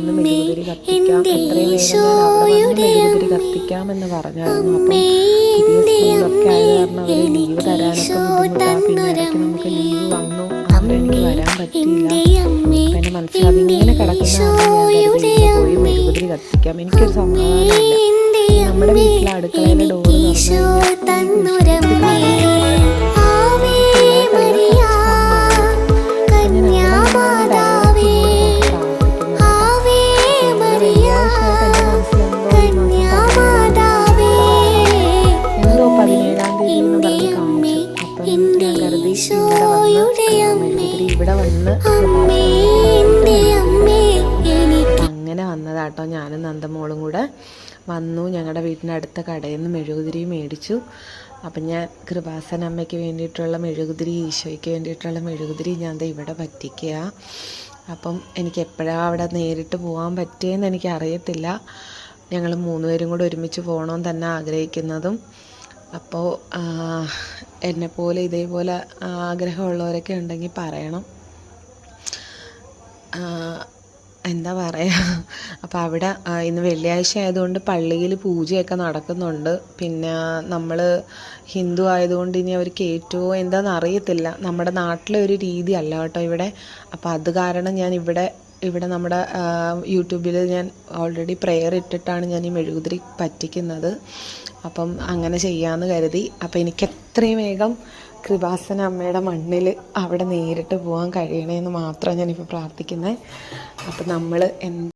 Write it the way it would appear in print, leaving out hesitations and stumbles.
വന്ന് മെഴുകുതിരി കത്തിക്കാം, എത്രയും വേഗം ഞാൻ അവിടെ വന്ന് മെഴുകുതിരി കത്തിക്കാമെന്ന് പറഞ്ഞായിരുന്നു. അപ്പം പുതിയ സ്കൂളൊക്കെ ആയത് കാരണം അവർ ലീവ് തരാനൊക്കെ ബുദ്ധിമുട്ടാണ്. പിന്നെ ഇടയ്ക്ക് നമുക്ക് ലീവ് വന്നു, അതുകൊണ്ട് എനിക്ക് വരാൻ പറ്റിയില്ല. അപ്പം എൻ്റെ മനസ്സിൽ അതിങ്ങനെ കിടക്കുന്നതാണ് ഞാൻ കരുതി പോയി മെഴുകുതിരി കത്തിക്കാം. എനിക്കൊരു സമാധാനമില്ല. നമ്മുടെ വീട്ടിലെ അടുക്കളയിലെ ഡോറ് ഇവിടെ വന്ന് അങ്ങനെ വന്നതാട്ടോ. ഞാനും നന്ദമോളും കൂടെ വന്നു. ഞങ്ങളുടെ വീടിൻ്റെ അടുത്ത കടയിൽ നിന്ന് മെഴുകുതിരി മേടിച്ചു. അപ്പം ഞാൻ കൃപാസന അമ്മയ്ക്ക് വേണ്ടിയിട്ടുള്ള മെഴുകുതിരി, ഈശോയ്ക്ക് വേണ്ടിയിട്ടുള്ള മെഴുകുതിരി ഞാൻ ഇവിടെ പറ്റിക്കുക. അപ്പം എനിക്ക് എപ്പോഴാണ് അവിടെ നേരിട്ട് പോകാൻ പറ്റിയെന്ന് എനിക്കറിയത്തില്ല. ഞങ്ങൾ 3 പേരും കൂടെ ഒരുമിച്ച് പോകണമെന്ന് തന്നെ ആഗ്രഹിക്കുന്നതും. അപ്പോൾ എന്നെപ്പോലെ ഇതേപോലെ ആഗ്രഹമുള്ളവരൊക്കെ ഉണ്ടെങ്കിൽ പറയണം. എന്താ പറയുക, അപ്പോൾ അവിടെ ഇന്ന് വെള്ളിയാഴ്ച ആയതുകൊണ്ട് പള്ളിയിൽ പൂജയൊക്കെ നടക്കുന്നുണ്ട്. പിന്നെ നമ്മൾ ഹിന്ദു ആയതുകൊണ്ട് ഇനി അവർ കയറ്റുമോ എന്താണെന്ന് അറിയത്തില്ല. നമ്മുടെ നാട്ടിലെ ഒരു രീതി അല്ല കേട്ടോ ഇവിടെ. അപ്പോൾ അത് കാരണം ഞാൻ ഇവിടെ നമ്മുടെ യൂട്യൂബിൽ ഞാൻ ഓൾറെഡി പ്രെയർ ഇട്ടിട്ടാണ് ഞാൻ ഈ മെഴുകുതിരി പറ്റിക്കുന്നത്. അപ്പം അങ്ങനെ ചെയ്യാമെന്ന് കരുതി. അപ്പോൾ എനിക്ക് എത്രയും വേഗം കൃപാസന അമ്മയുടെ മണ്ണിൽ അവിടെ നേരിട്ട് പോകാൻ കഴിയണമെന്ന് മാത്രമാണ് ഞാനിപ്പോൾ പ്രാർത്ഥിക്കുന്നത്. അപ്പം നമ്മൾ